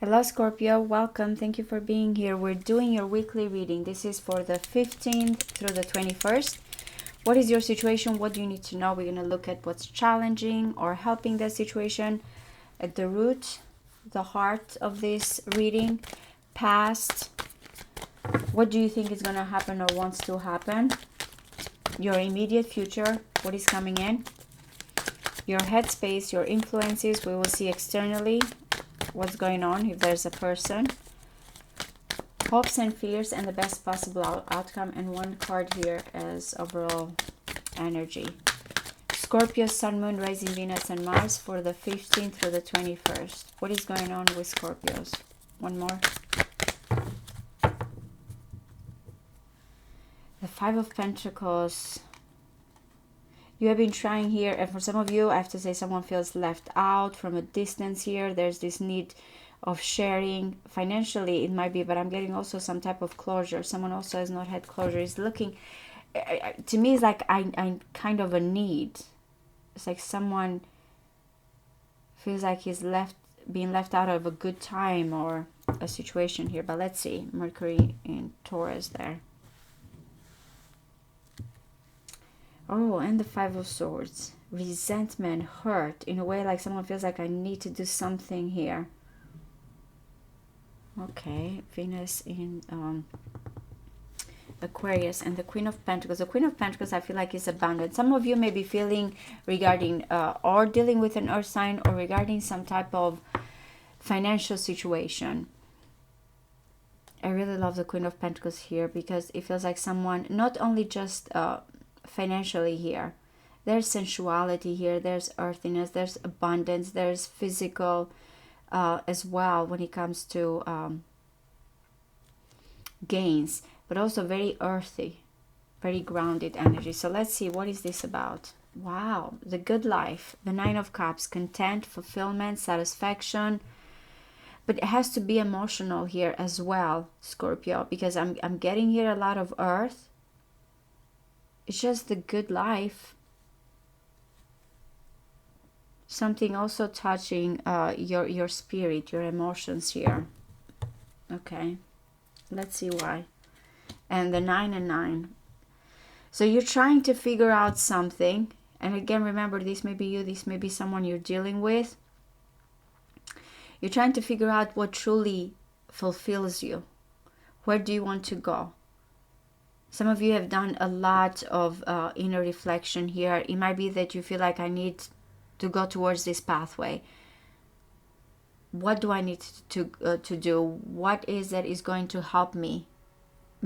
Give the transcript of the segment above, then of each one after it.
Hello Scorpio, welcome. Thank you for being here. We're doing your weekly reading. This is for the 15th through the 21st. What is your situation? What do you need to know? We're going to look at what's challenging or helping the situation at the root, the heart of this reading, past. What do you think is going to happen or wants to happen? Your immediate future, what is coming in? Your headspace, your influences, we will see externally what's going on if there's a person, hopes and fears, and the best possible outcome, and one card here as overall energy. Scorpio, Sun, Moon, Rising, Venus, and Mars for the 15th through the 21st. What is going on with Scorpios? One more. The Five of Pentacles. You have been trying here, and for some of you, I have to say someone feels left out from a distance here. There's this need of sharing. Financially, it might be, but I'm getting also some type of closure. Someone also has not had closure. Is looking, to me, it's like I kind of a need. It's like someone feels like he's being left out of a good time or a situation here. But let's see. Mercury in Taurus there. Oh, and the Five of Swords. Resentment, hurt, in a way like someone feels like I need to do something here. Okay, Venus in Aquarius and the Queen of Pentacles. The Queen of Pentacles, I feel like, is abundant. Some of you may be feeling regarding or dealing with an earth sign or regarding some type of financial situation. I really love the Queen of Pentacles here because it feels like someone not only just financially here, there's sensuality here, there's earthiness, there's abundance, there's physical as well when it comes to gains, but also very earthy, very grounded energy. So let's see, what is this about? Wow, the good life, the Nine of Cups, content, fulfillment, satisfaction. But it has to be emotional here as well, Scorpio, because I'm getting here a lot of earth. It's just the good life. Something also touching your spirit, your emotions here. Okay, let's see why. And the 9 and 9. So you're trying to figure out something. And again, remember, this may be you, this may be someone you're dealing with. You're trying to figure out what truly fulfills you. Where do you want to go? Some of you have done a lot of inner reflection here. It might be that you feel like I need to go towards this pathway. What do I need to do? What is that is going to help me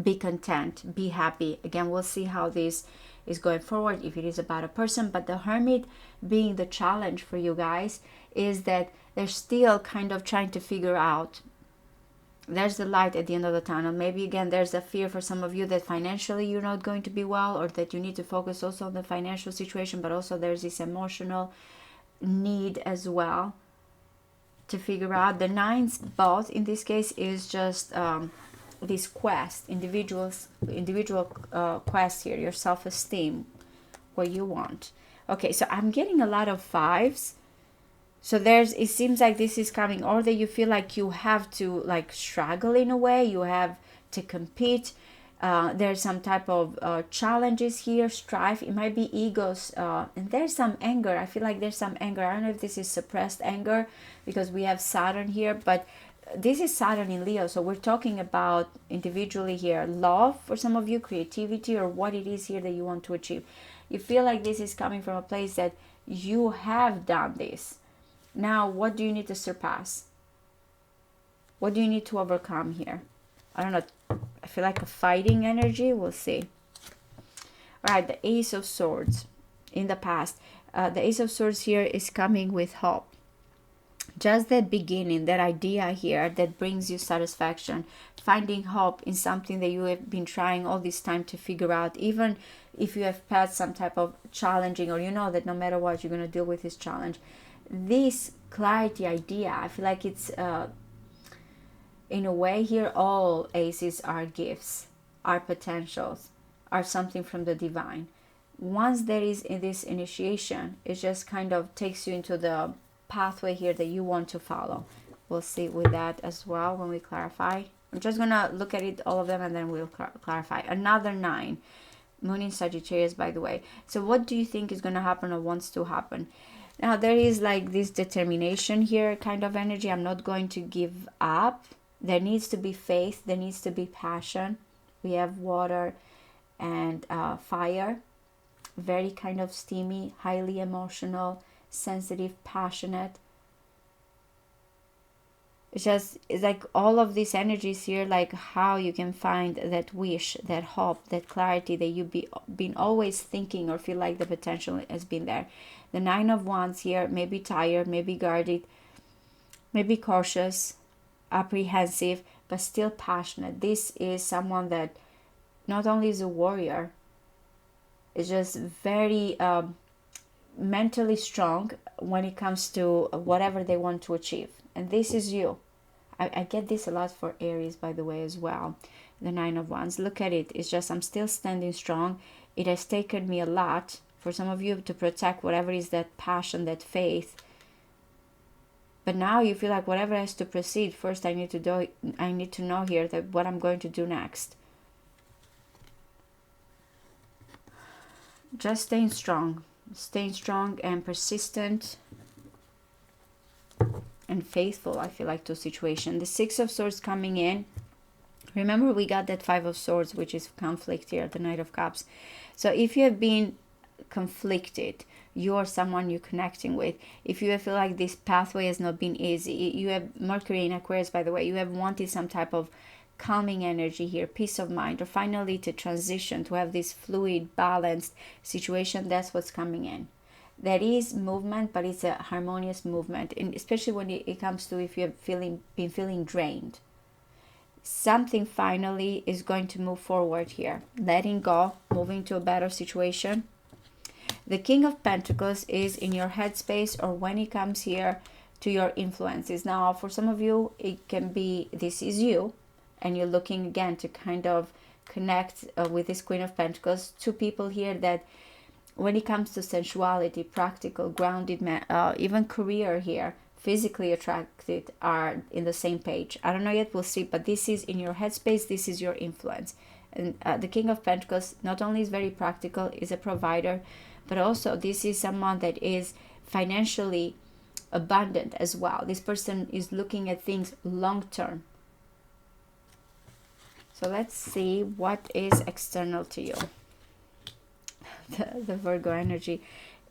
be content, be happy? Again, we'll see how this is going forward, if it is about a person. But the Hermit being the challenge for you guys is that they're still kind of trying to figure out. There's the light at the end of the tunnel. Maybe again there's a fear for some of you that financially you're not going to be well, or that you need to focus also on the financial situation, but also there's this emotional need as well to figure out. The nines both in this case is just this quest, individual quest here, your self-esteem, what you want. Okay, so I'm getting a lot of fives. So it seems like this is coming, or that you feel like you have to like struggle in a way, you have to compete. There's some type of challenges here, strife. It might be egos, and there's some anger. I feel like there's some anger. I don't know if this is suppressed anger because we have Saturn here, but this is Saturn in Leo. So we're talking about individually here, love for some of you, creativity, or what it is here that you want to achieve. You feel like this is coming from a place that you have done this. Now, what do you need to surpass? What do you need to overcome here? I don't know. I feel like a fighting energy. We'll see. All right, the Ace of Swords in the past. The Ace of Swords here is coming with hope. Just that beginning, that idea here that brings you satisfaction. Finding hope in something that you have been trying all this time to figure out. Even if you have passed some type of challenging, or you know that no matter what, you're going to deal with this challenge. This clarity idea, I feel like it's in a way here, all aces are gifts, are potentials, are something from the divine. Once there is in this initiation, it just kind of takes you into the pathway here that you want to follow. we'll see with that as well when we clarify. I'm just gonna look at it, all of them, and then we'll clarify. Another 9. Moon in Sagittarius, by the way. So what do you think is gonna happen or wants to happen? Now, there is like this determination here kind of energy. I'm not going to give up. There needs to be faith. There needs to be passion. We have water and fire. Very kind of steamy, highly emotional, sensitive, passionate. It's like all of these energies here, like how you can find that wish, that hope, that clarity that you've been always thinking or feel like the potential has been there. The 9 of Wands here may be tired, maybe guarded, maybe cautious, apprehensive, but still passionate. This is someone that not only is a warrior, is just very mentally strong when it comes to whatever they want to achieve. And this is you. I get this a lot for Aries, by the way, as well. The 9 of Wands. Look at it. It's just I'm still standing strong. It has taken me a lot for some of you to protect whatever is that passion, that faith. But now you feel like whatever has to proceed, first I need to know here that what I'm going to do next. Just staying strong and persistent and faithful, I feel like, to situation. The 6 of Swords coming in. Remember, we got that 5 of Swords, which is conflict here, the Knight of Cups. So if you have been conflicted, you or someone you're connecting with, if you feel like this pathway has not been easy, you have Mercury in Aquarius, by the way, you have wanted some type of calming energy here, peace of mind, or finally to transition, to have this fluid, balanced situation. That's what's coming in. There is movement, but it's a harmonious movement, and especially when it comes to if you've been feeling drained. Something finally is going to move forward here, letting go, moving to a better situation. The King of Pentacles is in your headspace, or when it comes here to your influences. Now, for some of you, it can be this is you, and you're looking again to kind of connect with this Queen of Pentacles. 2 people here that when it comes to sensuality, practical, grounded, even career here, physically attracted, are in the same page. I don't know yet, we'll see, but this is in your headspace, this is your influence. And the King of Pentacles not only is very practical, is a provider, but also this is someone that is financially abundant as well. This person is looking at things long term. So let's see what is external to you. The Virgo energy.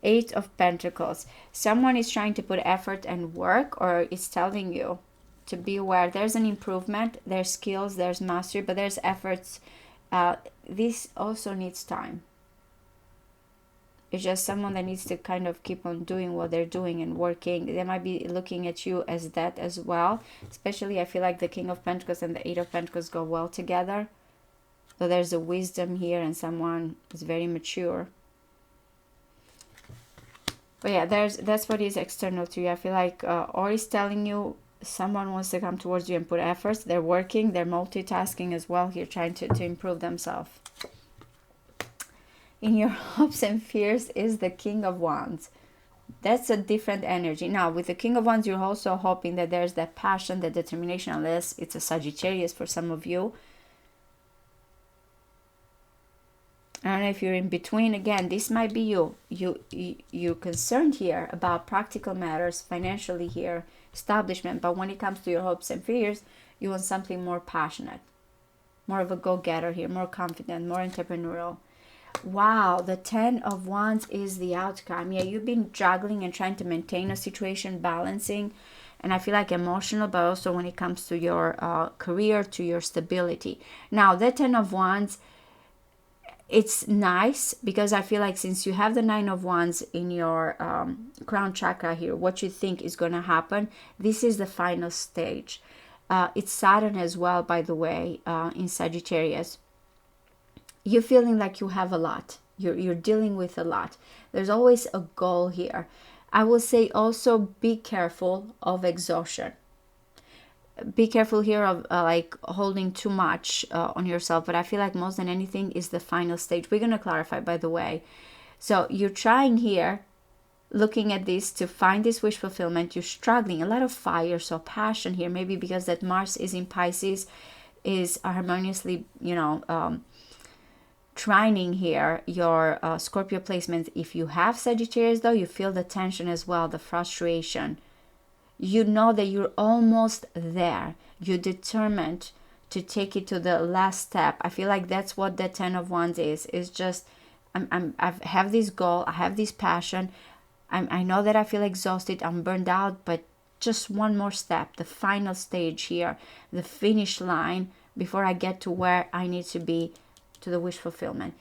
8 of Pentacles. Someone is trying to put effort and work, or is telling you to be aware. There's an improvement, there's skills, there's mastery, but there's efforts. This also needs time. It's just someone that needs to kind of keep on doing what they're doing and working. They might be looking at you as that as well. Especially, I feel like the King of Pentacles and the 8 of Pentacles go well together. So there's a wisdom here, and someone is very mature. But yeah, that's what is external to you. I feel like or is telling you someone wants to come towards you and put efforts. They're working, they're multitasking as well here, trying to improve themselves. In your hopes and fears is the King of Wands. That's a different energy. Now, with the King of Wands, you're also hoping that there's that passion, that determination, unless it's a Sagittarius for some of you. I don't know if you're in between. Again, this might be you. You're concerned here about practical matters, financially here, establishment. But when it comes to your hopes and fears, you want something more passionate, more of a go-getter here, more confident, more entrepreneurial. Wow, the 10 of Wands is the outcome. Yeah, you've been juggling and trying to maintain a situation, balancing, and I feel like emotional, but also when it comes to your career, to your stability. Now, the 10 of Wands, it's nice because I feel like since you have the 9 of Wands in your crown chakra here, what you think is going to happen, this is the final stage. It's Saturn as well, by the way, in Sagittarius. You're feeling like you have a lot. You're dealing with a lot. There's always a goal here. I will say also be careful of exhaustion. Be careful here of like holding too much on yourself. But I feel like most than anything is the final stage. We're going to clarify, by the way. So you're trying here looking at this to find this wish fulfillment. You're struggling, a lot of fire, so passion here, maybe because that Mars is in Pisces, is harmoniously, trining here your Scorpio placement. If you have Sagittarius though, you feel the tension as well, the frustration. You know that you're almost there. You're determined to take it to the last step. I feel like that's what the Ten of Wands is. It's just, I have this goal, I have this passion. I know that I feel exhausted, I'm burned out, but just one more step, the final stage here, the finish line before I get to where I need to be, to the wish fulfillment.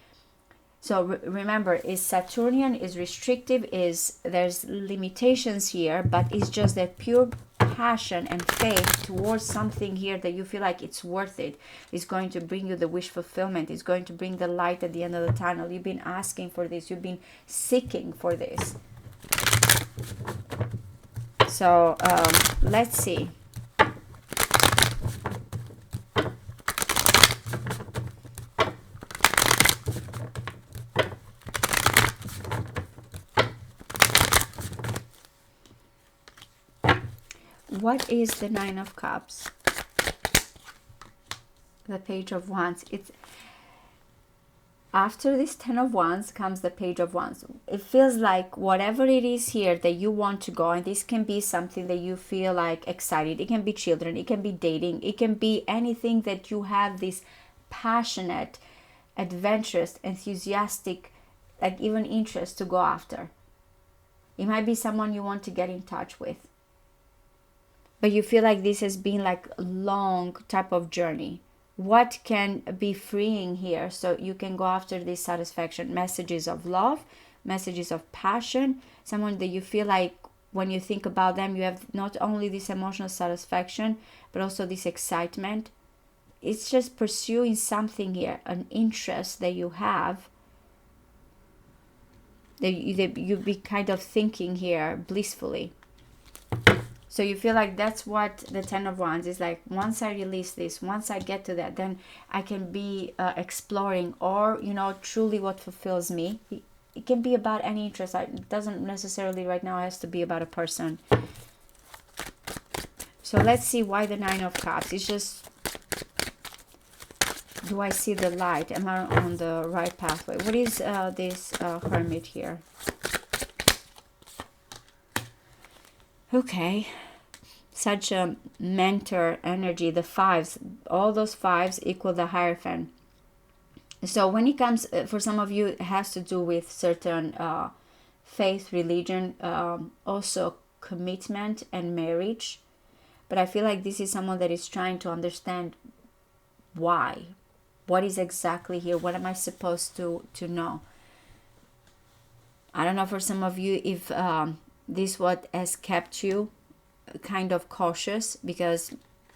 So remember, is Saturnian, is restrictive, is there's limitations here, but it's just that pure passion and faith towards something here that you feel like it's worth it. It's going to bring you the wish fulfillment. It's going to bring the light at the end of the tunnel. You've been asking for this. You've been seeking for this. So let's see. What is the Nine of Cups? The Page of Wands. It's after this Ten of Wands comes the Page of Wands. It feels like whatever it is here that you want to go, and this can be something that you feel like excited. It can be children, it can be dating, it can be anything that you have this passionate, adventurous, enthusiastic, like even interest to go after. It might be someone you want to get in touch with. But you feel like this has been like a long type of journey. What can be freeing here so you can go after this satisfaction? Messages of love, messages of passion, someone that you feel like when you think about them, you have not only this emotional satisfaction, but also this excitement. It's just pursuing something here, an interest that you have, that you be kind of thinking here blissfully. So you feel like that's what the Ten of Wands is like. Once I release this, once I get to that, then I can be exploring, or, truly what fulfills me. It can be about any interest. It doesn't necessarily right now has to be about a person. So let's see why the Nine of Cups. It's just, do I see the light? Am I on the right pathway? What is this Hermit here? Okay, such a mentor energy. The fives, all those fives equal the Hierophant. So when it comes, for some of you, it has to do with certain faith, religion, also commitment and marriage. But I feel like this is someone that is trying to understand why. What is exactly here? What am I supposed to know? I don't know, for some of you, if this what has kept you kind of cautious, because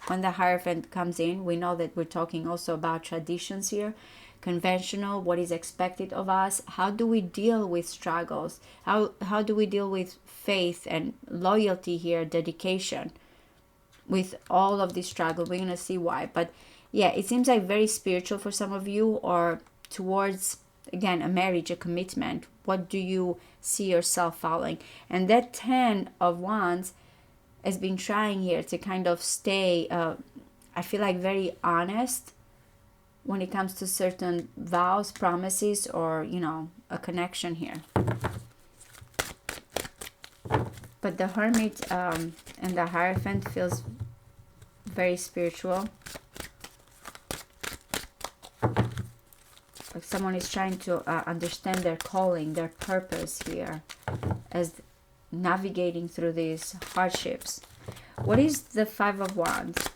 when the Hierophant comes in, we know that we're talking also about traditions here, conventional, what is expected of us. How do we deal with struggles? How do we deal with faith and loyalty here, dedication, with all of this struggle? We're gonna see why. But yeah, it seems like very spiritual for some of you, or towards, again, a marriage, a commitment. What do you see yourself following? And that Ten of Wands has been trying here to kind of stay, I feel like, very honest when it comes to certain vows, promises, or, a connection here. But the Hermit and the Hierophant feels very spiritual. Like someone is trying to understand their calling, their purpose here, as navigating through these hardships. What is the Five of Wands?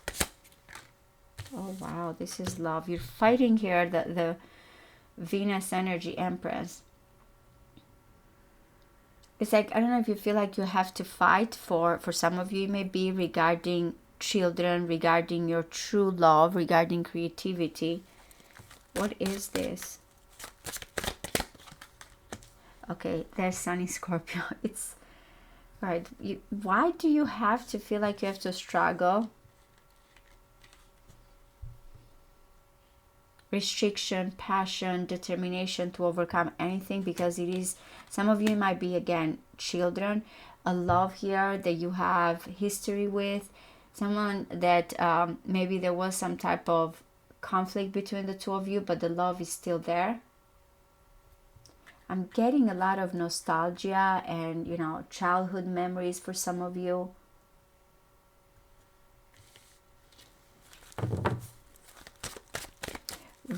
Oh wow, this is love. You're fighting here the Venus energy, Empress. It's like, I don't know if you feel like you have to fight for some of you, it may be regarding children, regarding your true love, regarding creativity. What is this? Okay, there's Sun in Scorpio. It's right. Why do you have to feel like you have to struggle? restriction, passion, determination to overcome anything, because it is, some of you might be, again, children, a love here that you have history with, someone that maybe there was some type of conflict between the two of you, but the love is still there. I'm getting a lot of nostalgia and, you know, childhood memories for some of you.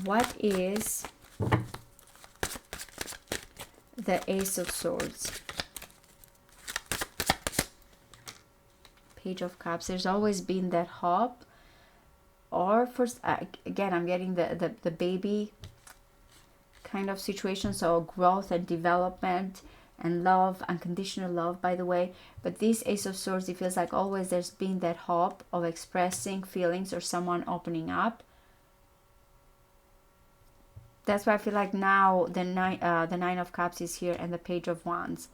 What is the Ace of Swords? Page of Cups. There's always been that hope, or for again, I'm getting the baby kind of situation, so growth and development and love, unconditional love, by the way. But this Ace of Swords, it feels like always there's been that hope of expressing feelings or someone opening up. That's why I feel like now the Nine of Cups is here and the Page of Wands.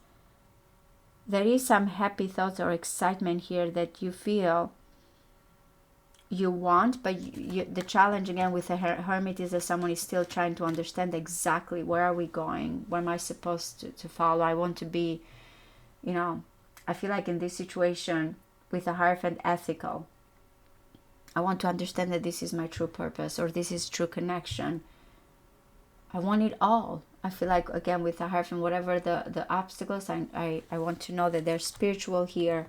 There is some happy thoughts or excitement here that you feel you want, but the challenge again with the Hermit is that someone is still trying to understand exactly where are we going, what am I supposed to follow. I want to be, you know, I feel like in this situation with the Hierophant, ethical. I want to understand that this is my true purpose, or this is true connection. I want it all. I feel like, again, with the Hierophant, whatever the obstacles, I want to know that they're spiritual here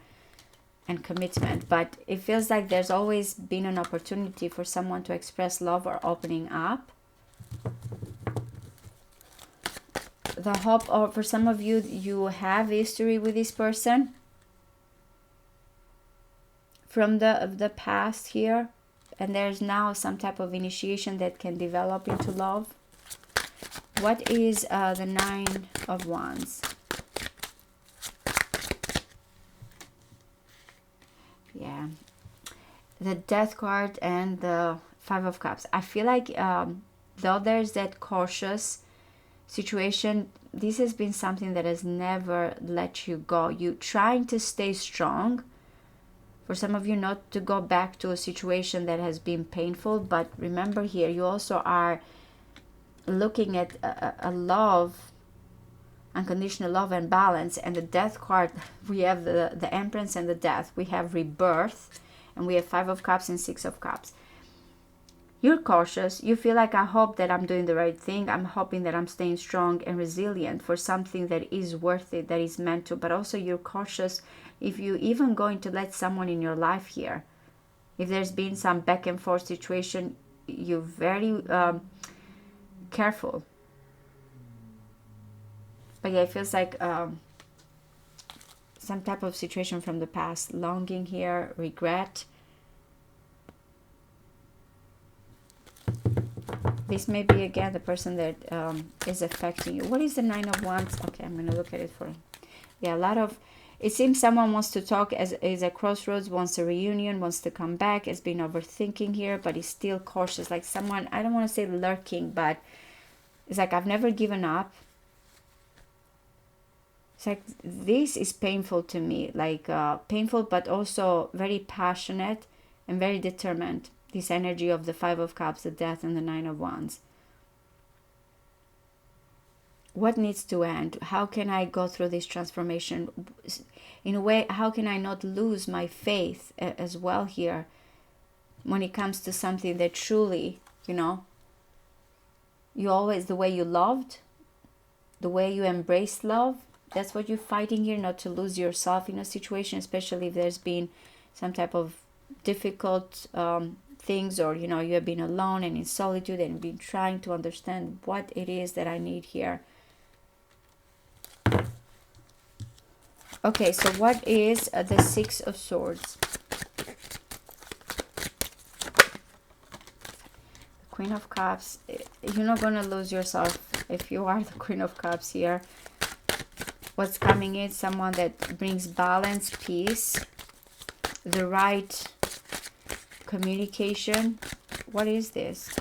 and commitment. But it feels like there's always been an opportunity for someone to express love or opening up. The hope, or for some of you, you have history with this person from the past here, and there's now some type of initiation that can develop into love. What is the Nine of Wands? Yeah, the Death card and the Five of Cups. I feel like though there's that cautious situation, this has been something that has never let you go. You trying to stay strong. For some of you, not to go back to a situation that has been painful, but remember here, you also are looking at a love, unconditional love and balance. And the Death card, we have the Empress and the Death. We have rebirth, and we have Five of Cups and Six of Cups. You're cautious. You feel like, I hope that I'm doing the right thing. I'm hoping that I'm staying strong and resilient for something that is worth it, that is meant to. But also you're cautious if you even going to let someone in your life here. If there's been some back and forth situation, you're very careful. But yeah, it feels like some type of situation from the past. Longing here, regret. This may be, again, the person that is affecting you. What is the Nine of Wands? Okay, I'm going to look at it for... Yeah, a lot of... It seems someone wants to talk, is at crossroads, wants a reunion, wants to come back, has been overthinking here, but is still cautious. Like someone, I don't want to say lurking, but it's like, I've never given up. It's like, this is painful to me. Like painful, but also very passionate and very determined. This energy of the Five of Cups, the Death, and the Nine of Wands. What needs to end? How can I go through this transformation? In a way, how can I not lose my faith as well here when it comes to something that truly, you know, you always, the way you loved, the way you embraced love, that's what you're fighting here, not to lose yourself in a situation, especially if there's been some type of difficult things, or, you know, you have been alone and in solitude and been trying to understand what it is that I need here. Okay, so what is the Six of Swords? Queen of Cups. You're not going to lose yourself if you are the Queen of Cups here. What's coming in? Someone that brings balance, peace, the right communication. What is this?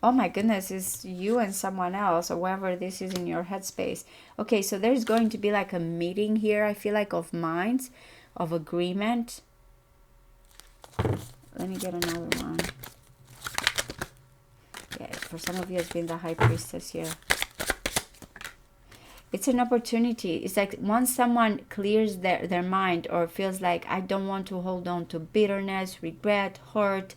Oh my goodness, it's you and someone else, or whoever this is in your headspace. Okay, so there's going to be like a meeting here, I feel like, of minds, of agreement. Let me get another one. Yeah, for some of you it's been the High Priestess here. It's an opportunity. It's like once someone clears their mind or feels like I don't want to hold on to bitterness, regret, hurt,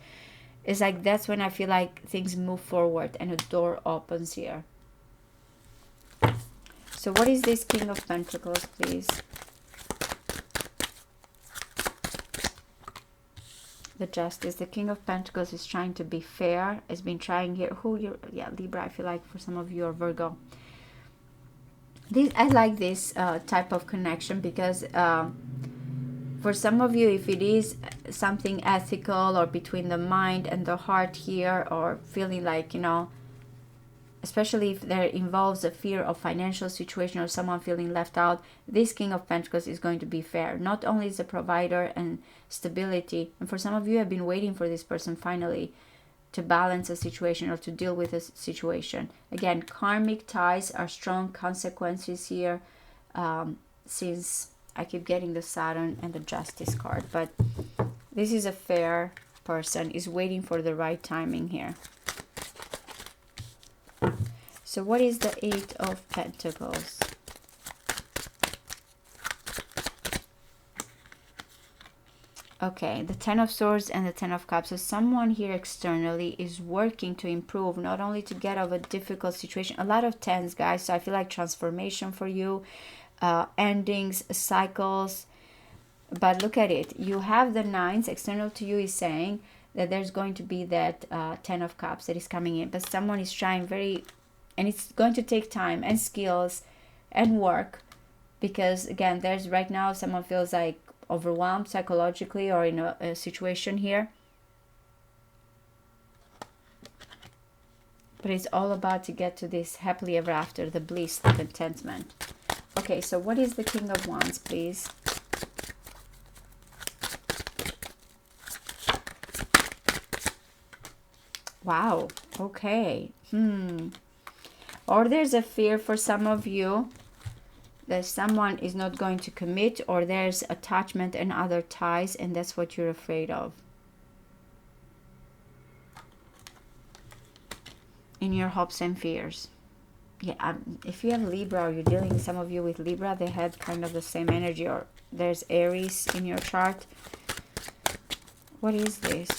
it's like that's when I feel like things move forward and a door opens here. So what is this King of Pentacles, please? The Justice. The King of Pentacles is trying to be fair. Has been trying here. Who you? Yeah, Libra. I feel like for some of you are Virgo. I like this type of connection because for some of you, if it is something ethical or between the mind and the heart here, or feeling like, you know, especially if there involves a fear of financial situation or someone feeling left out, this King of Pentacles is going to be fair. Not only is a provider and stability, and for some of you have been waiting for this person finally to balance a situation or to deal with a situation. Again, karmic ties are strong consequences here, since I keep getting the Saturn and the Justice card. But this is a fair person, is waiting for the right timing here. So what is the Eight of Pentacles? Okay, the Ten of Swords and the Ten of Cups. So someone here externally is working to improve, not only to get out of a difficult situation. A lot of tens, guys. So I feel like transformation for you, endings, cycles. But look at it. You have the nines. External to you is saying that there's going to be that Ten of Cups that is coming in. But someone is trying very... And it's going to take time and skills and work. Because, again, there's right now someone feels like overwhelmed psychologically or in a situation here. But it's all about to get to this happily ever after, the bliss, the contentment. Okay, so what is the King of Wands, please? Wow, okay. Or there's a fear for some of you that someone is not going to commit, or there's attachment and other ties, and that's what you're afraid of. In your hopes and fears. Yeah, if you have Libra, or you're dealing, some of you with Libra, they had kind of the same energy, or there's Aries in your chart. What is this?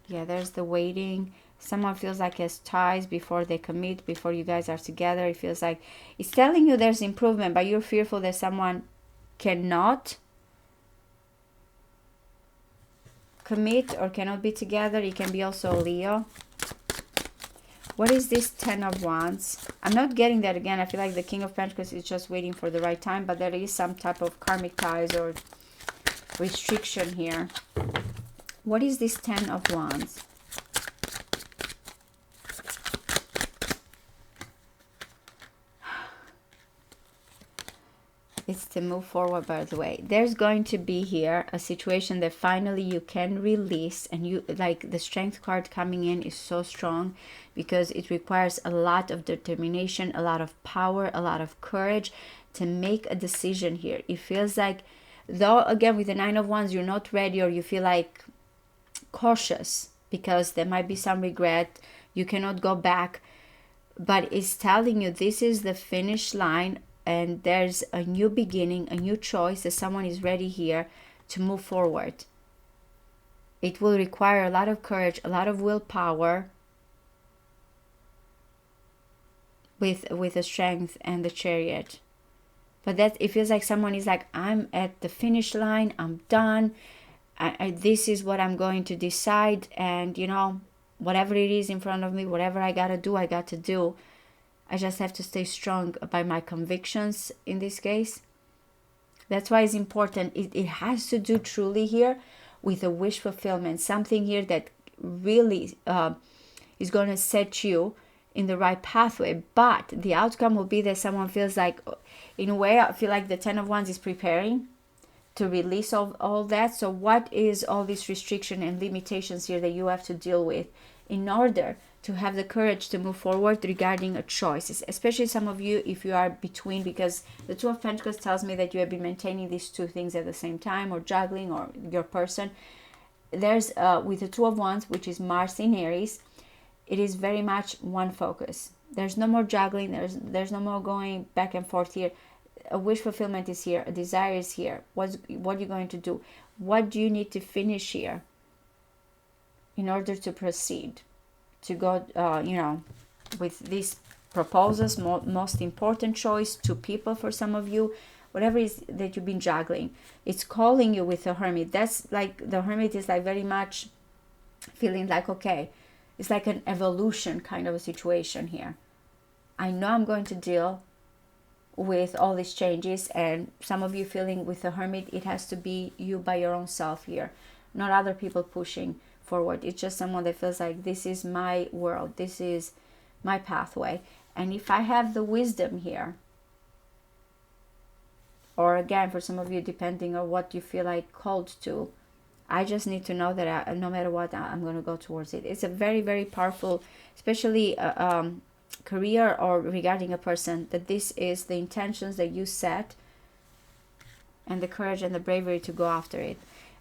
Yeah, there's the waiting. Someone feels like has ties before they commit, before you guys are together. It feels like it's telling you there's improvement, but you're fearful that someone cannot commit or cannot be together. It can be also Leo. What is this Ten of Wands? I'm not getting that again. I feel like the King of Pentacles is just waiting for the right time, but there is some type of karmic ties or restriction here. What is this Ten of Wands? It's to move forward, by the way. There's going to be here a situation that finally you can release, and you, like the Strength card coming in is so strong because it requires a lot of determination, a lot of power, a lot of courage to make a decision here. It feels like, though, again, with the Nine of Wands, you're not ready, or you feel like cautious because there might be some regret. You cannot go back, but it's telling you this is the finish line. And there's a new beginning, a new choice, that someone is ready here to move forward. It will require a lot of courage, a lot of willpower with the Strength and the Chariot. But that it feels like someone is like, I'm at the finish line, I'm done. This is what I'm going to decide. And, you know, whatever it is in front of me, whatever I got to do, I got to do. I just have to stay strong by my convictions in this case. That's why it's important. It has to do truly here with a wish fulfillment. Something here that really is going to set you in the right pathway. But the outcome will be that someone feels like, in a way, I feel like the Ten of Wands is preparing to release all that. So what is all this restriction and limitations here that you have to deal with in order to have the courage to move forward regarding a choice? Especially some of you, if you are between, because the Two of Pentacles tells me that you have been maintaining these two things at the same time, or juggling, or your person. There's with the Two of Wands, which is Mars in Aries, it is very much one focus. There's no more juggling. There's no more going back and forth here. A wish fulfillment is here. A desire is here. What are you going to do? What do you need to finish here in order to proceed? To go, with these proposals, most important choice, 2 people for some of you, whatever it is that you've been juggling. It's calling you with the Hermit. That's like, the Hermit is like very much feeling like, okay, it's like an evolution kind of a situation here. I know I'm going to deal with all these changes, and some of you feeling with the Hermit, it has to be you by your own self here, not other people pushing forward. It's just someone that feels like, this is my world, this is my pathway. And if I have the wisdom here, or again, for some of you, depending on what you feel like called to, I just need to know that no matter what, I'm going to go towards it. It's a very, very powerful, especially career or regarding a person, that this is the intentions that you set, and the courage and the bravery to go after it.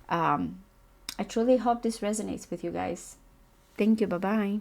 I truly hope this resonates with you guys. Thank you. Bye-bye.